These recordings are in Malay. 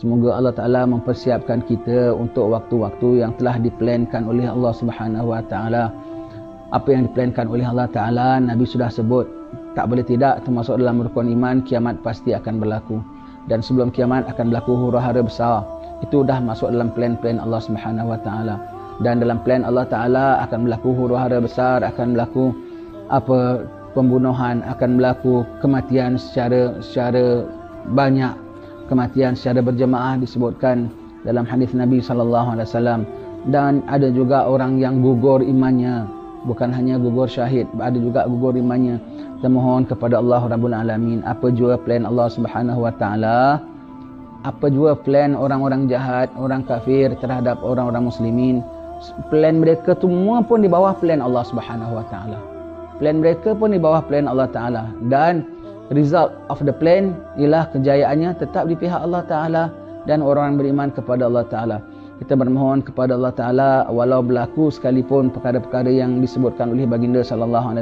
Semoga Allah Ta'ala mempersiapkan kita untuk waktu-waktu yang telah diplankan oleh Allah Subhanahu Wa Ta'ala. Apa yang diplankan oleh Allah Ta'ala, Nabi sudah sebut, tak boleh tidak, termasuk dalam rukun iman, kiamat pasti akan berlaku. Dan sebelum kiamat akan berlaku huru-hara besar. Itu dah masuk dalam plan-plan Allah Subhanahu Wa Ta'ala. Dan dalam plan Allah Ta'ala akan berlaku huru-hara besar, akan berlaku pembunuhan, akan berlaku kematian secara banyak. Kematian secara berjemaah disebutkan dalam hadis Nabi SAW. Dan ada juga orang yang gugur imannya, bukan hanya gugur syahid, ada juga gugur imannya. Kita mohon kepada Allah Rabbul Alamin, apa jua plan Allah Subhanahu Wa Ta'ala, apa jua plan orang-orang jahat, orang kafir terhadap orang-orang muslimin, plan mereka semua pun di bawah plan Allah Subhanahu Wa Ta'ala. Plan mereka pun di bawah plan Allah Ta'ala. Dan result of the plan ialah kejayaannya tetap di pihak Allah Ta'ala dan orang beriman kepada Allah Ta'ala. Kita bermohon kepada Allah Ta'ala, walau berlaku sekalipun perkara-perkara yang disebutkan oleh baginda SAW,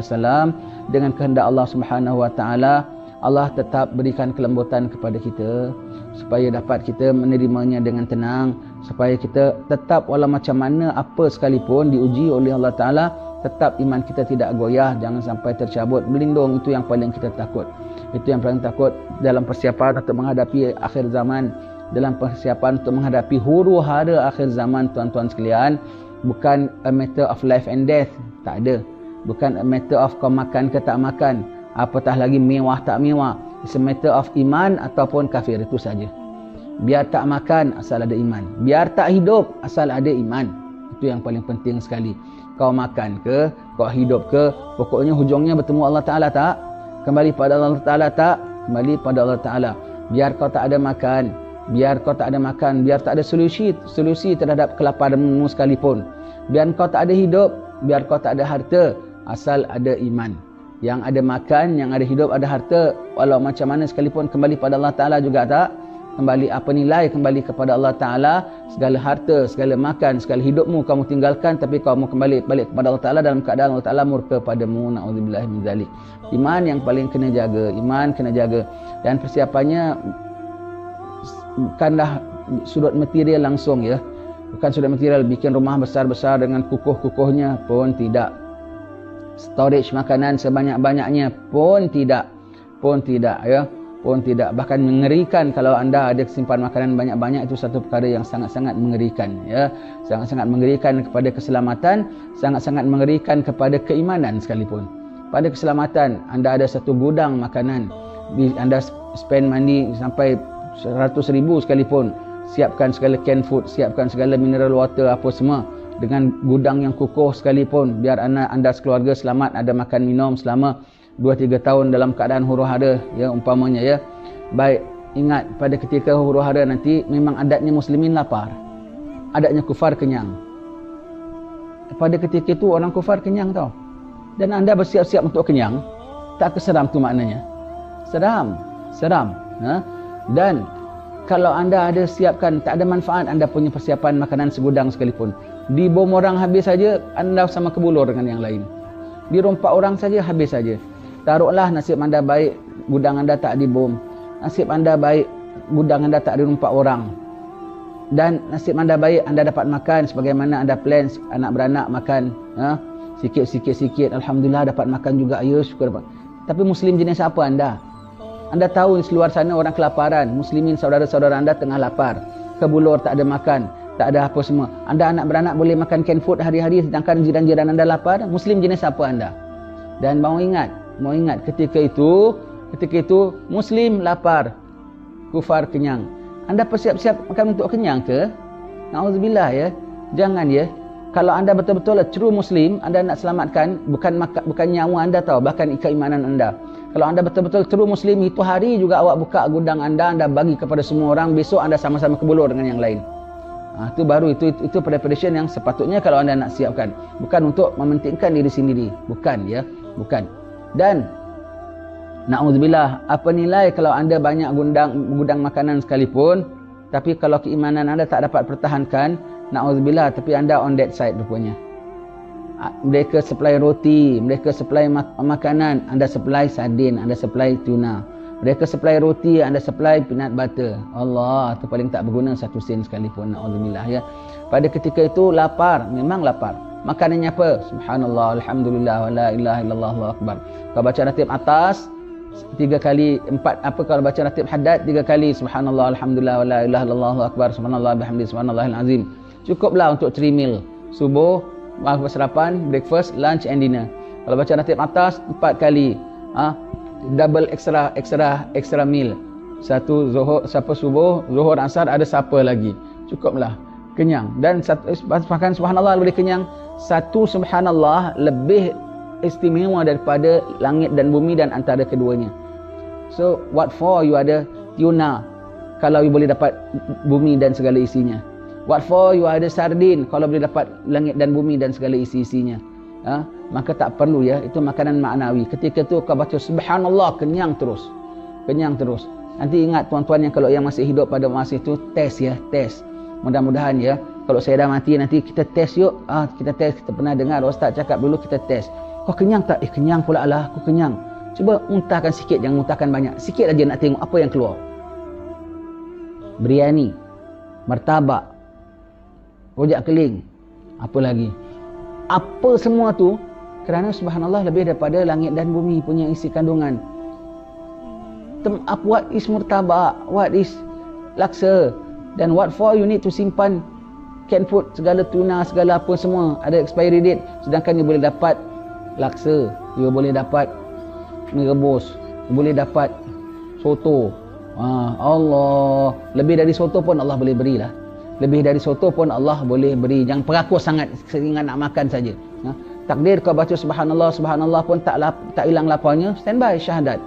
dengan kehendak Allah Subhanahu Wa Ta'ala, Allah tetap berikan kelembutan kepada kita supaya dapat kita menerimanya dengan tenang, supaya kita tetap walau macam mana apa sekalipun diuji oleh Allah Ta'ala, tetap iman kita tidak goyah, jangan sampai tercabut, berlindung. Itu yang paling kita takut. Itu yang paling takut dalam persiapan untuk menghadapi akhir zaman, dalam persiapan untuk menghadapi huru-hara akhir zaman, tuan-tuan sekalian. Bukan a matter of life and death, tak ada. Bukan a matter of kau makan ke tak makan, apatah lagi mewah tak mewah. It's a matter of iman ataupun kafir, itu saja. Biar tak makan asal ada iman, biar tak hidup asal ada iman. Itu yang paling penting sekali. Kau makan ke, kau hidup ke, pokoknya hujungnya bertemu Allah Ta'ala tak? Kembali pada Allah Ta'ala tak? Kembali pada Allah Ta'ala. Biar kau tak ada makan, biar kau tak ada makan, biar tak ada solusi terhadap kelaparanmu sekalipun. Biar kau tak ada hidup, biar kau tak ada harta, asal ada iman. Yang ada makan, yang ada hidup, ada harta, walau macam mana sekalipun, kembali pada Allah Ta'ala juga tak? Kembali apa nilai? Kembali kepada Allah Ta'ala. Segala harta, segala makan, segala hidupmu kamu tinggalkan, tapi kamu kembali balik kepada Allah Ta'ala dalam keadaan Allah Ta'ala murka padamu. Na'udzubillah min zalik. Iman yang paling kena jaga. Iman kena jaga. Dan persiapannya bukanlah sudut material langsung, ya. Bukan sudut material, bikin rumah besar-besar dengan kukuh-kukuhnya pun tidak. Storage makanan sebanyak-banyaknya pun tidak. Ya. Pun tidak. Bahkan mengerikan kalau anda ada simpan makanan banyak-banyak, itu satu perkara yang sangat-sangat mengerikan, ya. Sangat-sangat mengerikan kepada keselamatan, sangat-sangat mengerikan kepada keimanan sekalipun. Pada keselamatan, anda ada satu gudang makanan, anda spend money sampai 100,000 sekalipun, siapkan segala canned food, siapkan segala mineral water, apa semua, dengan gudang yang kukuh sekalipun, biar anda sekeluarga selamat ada makan minum selama 2-3 tahun dalam keadaan huru-hara, ya, umpamanya, ya. Baik, ingat pada ketika huru-hara nanti memang adatnya muslimin lapar, adatnya kufar kenyang. Pada ketika itu orang kufar kenyang tau, dan anda bersiap-siap untuk kenyang, tak keseram tu maknanya? Seram. Ha? Dan kalau anda ada siapkan, tak ada manfaat anda punya persiapan makanan segudang sekalipun. Dibom orang habis saja, anda sama kebulur dengan yang lain. Dirompak orang saja, habis saja. Taruhlah nasib anda baik, gudang anda tak dibom. Nasib anda baik, gudang anda tak dirompak orang. Dan nasib anda baik, anda dapat makan sebagaimana anda plan, anak beranak makan. Ha? Sikit-sikit, alhamdulillah dapat makan juga, ya, syukur dapat. Tapi muslim jenis apa anda? Anda tahu di luar sana orang kelaparan, muslimin saudara-saudara anda tengah lapar, kebulur, tak ada makan, tak ada apa semua. Anda anak beranak boleh makan canned food hari-hari, sedangkan jiran-jiran anda lapar. Muslim jenis apa anda? Dan mau ingat ketika itu muslim lapar, kufar kenyang. Anda bersiap-siap makan untuk kenyang ke? Na'udzubillah, ya. Jangan, ya. Kalau anda betul-betul true muslim, anda nak selamatkan bukan nyawa anda tahu, bahkan keimanan anda. Kalau anda betul-betul true muslim, itu hari juga awak buka gudang anda bagi kepada semua orang, besok anda sama-sama kebulur dengan yang lain. Itu baru, itu preparation yang sepatutnya kalau anda nak siapkan. Bukan untuk mementingkan diri sendiri, bukan, ya, bukan. Dan na'udzubillah, apa nilai kalau anda banyak gudang makanan sekalipun, tapi kalau keimanan anda tak dapat pertahankan, na'udzubillah, tapi anda on that side rupanya. Mereka supply roti, mereka supply makanan, anda supply sardin, anda supply tuna. Mereka supply roti, anda supply peanut butter. Allah, itu paling tak berguna 1 sen sekalipun. Na'udzubillah ya. Pada ketika itu lapar, memang lapar. Makanannya apa? Subhanallah, alhamdulillah, wa la ilaha illallah, Allahu akbar. Kalau baca ratib atas 3 kali, 4 apa kalau baca ratib haddad 3 kali subhanallah, alhamdulillah, wa la ilaha illallah, Allahu akbar, subhanallah bihamdi, subhanallahil azim. Cukuplah untuk 3 meal. Subuh, sarapan, breakfast, lunch and dinner. Kalau baca ratib atas 4 kali. Double extra meal. Satu zuhur, siapa subuh, zuhur, asar, ada siapa lagi. Cukuplah. Kenyang. Dan makan subhanallah boleh kenyang. Satu subhanallah lebih istimewa daripada langit dan bumi dan antara keduanya. So what for you ada tuna kalau you boleh dapat bumi dan segala isinya. What for you ada sardin kalau boleh dapat langit dan bumi dan segala isi-isinya. Maka tak perlu ya, itu makanan maknawi. Ketika tu kau baca subhanallah, kenyang terus. Kenyang terus. Nanti ingat tuan-tuan yang kalau yang masih hidup pada masa itu, test ya, test. Mudah-mudahan ya, kalau saya dah mati nanti kita test yuk. Kita test, kita pernah dengar ustaz cakap dulu kita test. Kau kenyang tak? Kenyang pula lah, aku kenyang. Cuba muntahkan sikit, jangan muntahkan banyak. Sikit aja nak tengok apa yang keluar. Biryani, martabak, rojak keling, apa lagi? Apa semua tu kerana subhanallah lebih daripada langit dan bumi punya isi kandungan. What is murtabak? What is laksa? Dan what for you need to simpan canned food, segala tuna, segala apa semua ada expiry date. Sedangkan you boleh dapat laksa, you boleh dapat mie rebus, you boleh dapat soto. Allah, lebih dari soto pun Allah boleh berilah. Lebih dari soto pun Allah boleh beri. Jangan perakus sangat seringan nak makan saja. Takdir kau baca subhanallah, subhanallah pun tak hilang laparnya. Standby syahadat.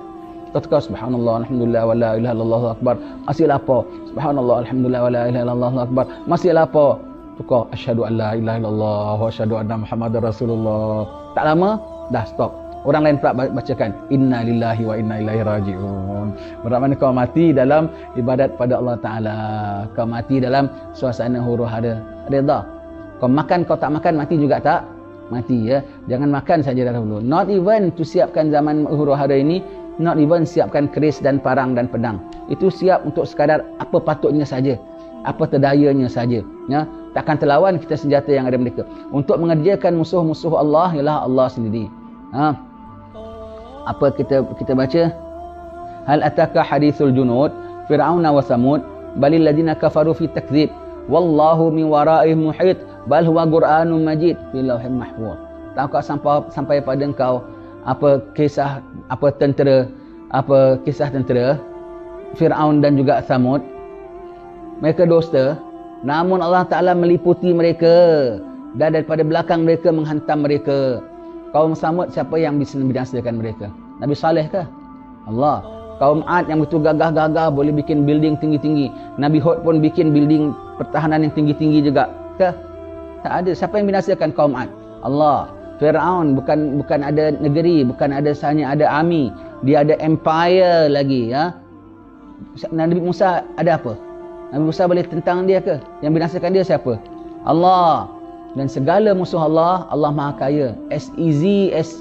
Kau subhanallah, alhamdulillah, wa la ilaha illallah, Allahu akbar. Masih lapar. Subhanallah, alhamdulillah, wa la ilaha illallah, Allahu akbar. Masih lapar. Tukar asyhadu an la ilaha illallah wa asyhadu anna Muhammadar Rasulullah. Tak lama dah stop. Orang lain pula bacakan inna lillahi wa inna ilaihi raji'un. Bermakna kau mati dalam ibadat pada Allah Taala. Kau mati dalam suasana huru-hara redha. Kau makan, kau tak makan, mati juga tak mati ya. Jangan makan saja dahulu. Not even to siapkan zaman huru-hara ini, not even siapkan keris dan parang dan pedang. Itu siap untuk sekadar apa patutnya saja, apa terdayanya saja ya. Takkan terlawan kita senjata yang ada mereka. Untuk mengerjakan musuh-musuh Allah ialah Allah sendiri. Apa kita baca? Hal ataka hadithul junud Fir'auna wa Samud balil ladina kafaru fi takdzib wallahu min waraihim muhit bal huwa Qur'anun majid fi lauhin mahfuz. Tahukah sampai pada engkau apa kisah tentera Fir'aun dan juga Samud? Mereka dusta, namun Allah Ta'ala meliputi mereka dan daripada belakang mereka menghantam mereka. Kaum Samud siapa yang bisa membinasakan mereka? Nabi Saleh kah? Allah. Kaum Ad yang betul gagah-gagah boleh bikin building tinggi-tinggi. Nabi Hud pun bikin building pertahanan yang tinggi-tinggi juga. Kah? Tak ada. Siapa yang binasakan kaum Ad? Allah. Fir'aun bukan ada negeri, bukan ada hanya ada army. Dia ada empire lagi ya. Nabi Musa ada apa? Nabi Musa boleh tentang dia ke? Yang binasakan dia siapa? Allah. Dan segala musuh Allah, Allah Maha Kaya. As easy as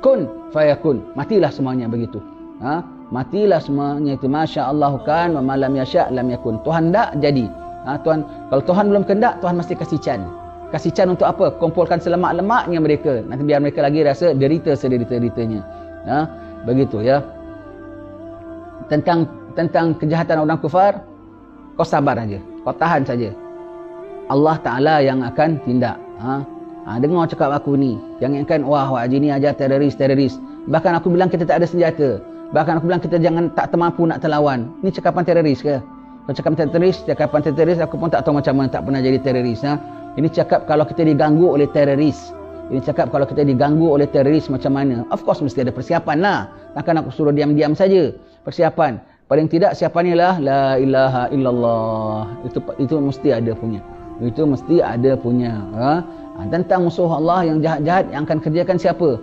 kun fayakun. Matilah semuanya begitu. Matilah semuanya itu. Masya Allah kan wa malam yasha' lam yakun. Tuhan tak jadi. Tuhan, kalau Tuhan belum kehendak, Tuhan mesti kasih can. Kasih can untuk apa? Kumpulkan selemak-lemaknya mereka. Nanti biar mereka lagi rasa derita sederita-deritanya. Begitu ya. Tentang kejahatan orang kufar, kau sabar saja. Kau tahan saja. Allah Ta'ala yang akan tindak. Dengar cakap aku ni. Jangan kan, wah Haji ni ajar teroris. Bahkan aku bilang kita tak ada senjata. Bahkan aku bilang kita tak termampu nak terlawan. Ni cakapan teroris ke? Kalau cakapan teroris, aku pun tak tahu macam mana tak pernah jadi teroris. Ini cakap kalau kita diganggu oleh teroris. Ini cakap kalau kita diganggu oleh teroris macam mana. Of course mesti ada persiapan lah. Takkan aku suruh diam-diam saja. Persiapan. Paling tidak siapannya lah la ilaha illallah. Itu mesti ada punya. Itu mesti ada punya. Tentang musuh Allah yang jahat-jahat yang akan kerjakan siapa?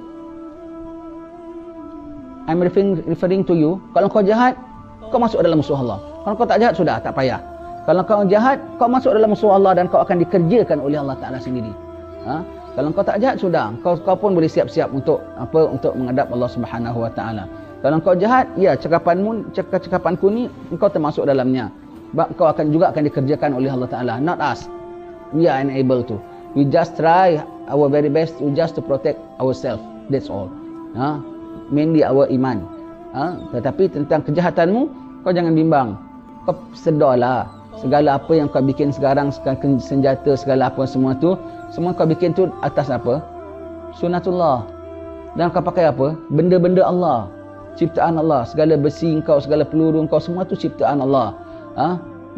I'm referring to you. Kalau kau jahat, kau masuk dalam musuh Allah. Kalau kau tak jahat, sudah, tak payah. Kalau kau jahat, kau masuk dalam musuh Allah dan kau akan dikerjakan oleh Allah Ta'ala sendiri. Kalau kau tak jahat, sudah. Kau pun boleh siap-siap untuk menghadap Allah Subhanahu Wa Ta'ala. Kalau kau jahat, ya cakapanku ni engkau termasuk dalamnya. Kau juga akan dikerjakan oleh Allah Ta'ala. Not us. We are unable to. We just try our very best just to protect ourselves. That's all. Mainly our iman. Tetapi tentang kejahatanmu, kau jangan bimbang. Kau sedarlah. Segala apa yang kau bikin sekarang, senjata, segala apa semua tu, semua kau bikin tu atas apa? Sunnatullah. Dan kau pakai apa? Benda-benda Allah. Ciptaan Allah. Segala besi kau, segala peluru kau, semua tu ciptaan Allah.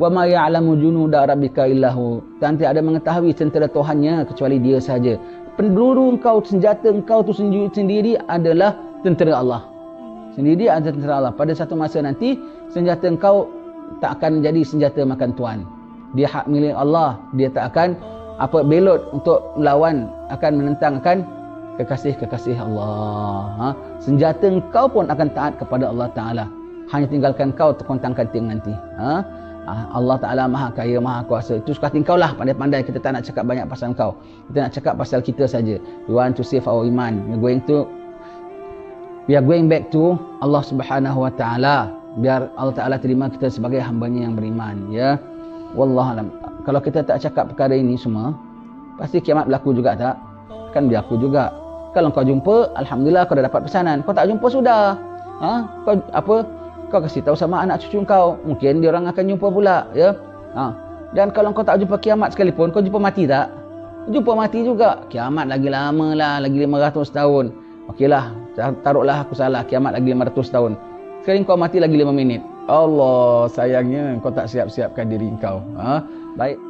Wa ma ya'lamu junuda rabbika illahu. Dan tidak ada mengetahui tentera Tuhannya kecuali Dia saja. Peluru kau, senjata kau tu sendiri adalah tentera Allah. Sendiri adalah tentera Allah. Pada satu masa nanti, senjata kau tak akan jadi senjata makan tuan. Dia hak milik Allah. Dia tak akan belot untuk melawan, akan menentang kekasih-kekasih Allah. Senjata kau pun akan taat kepada Allah Ta'ala. Hanya tinggalkan kau terkontang-kanting nanti. Allah Ta'ala Maha Kaya, Maha Kuasa. Itu suka tingkau lah, pandai-pandai. Kita tak nak cakap banyak pasal kau. Kita nak cakap pasal kita saja. We want to save our iman. We are going back to Allah Subhanahu Wa Ta'ala. Biar Allah Ta'ala terima kita sebagai hamba-Nya yang beriman. Ya. Wallahualam. Kalau kita tak cakap perkara ini semua, pasti kiamat berlaku juga tak? Kan berlaku juga. Kalau kau jumpa, alhamdulillah kau dah dapat pesanan. Kau tak jumpa sudah. Kau kasih tahu sama anak cucu kau. Mungkin dia orang akan jumpa pula, ya. Dan kalau kau tak jumpa kiamat sekalipun, kau jumpa mati tak? Jumpa mati juga. Kiamat lagi lama lah, lagi 500 tahun. Okeylah, taruhlah aku salah, kiamat lagi 500 tahun. Sekarang kau mati lagi 5 minit. Allah, sayangnya kau tak siap-siapkan diri kau. Baik.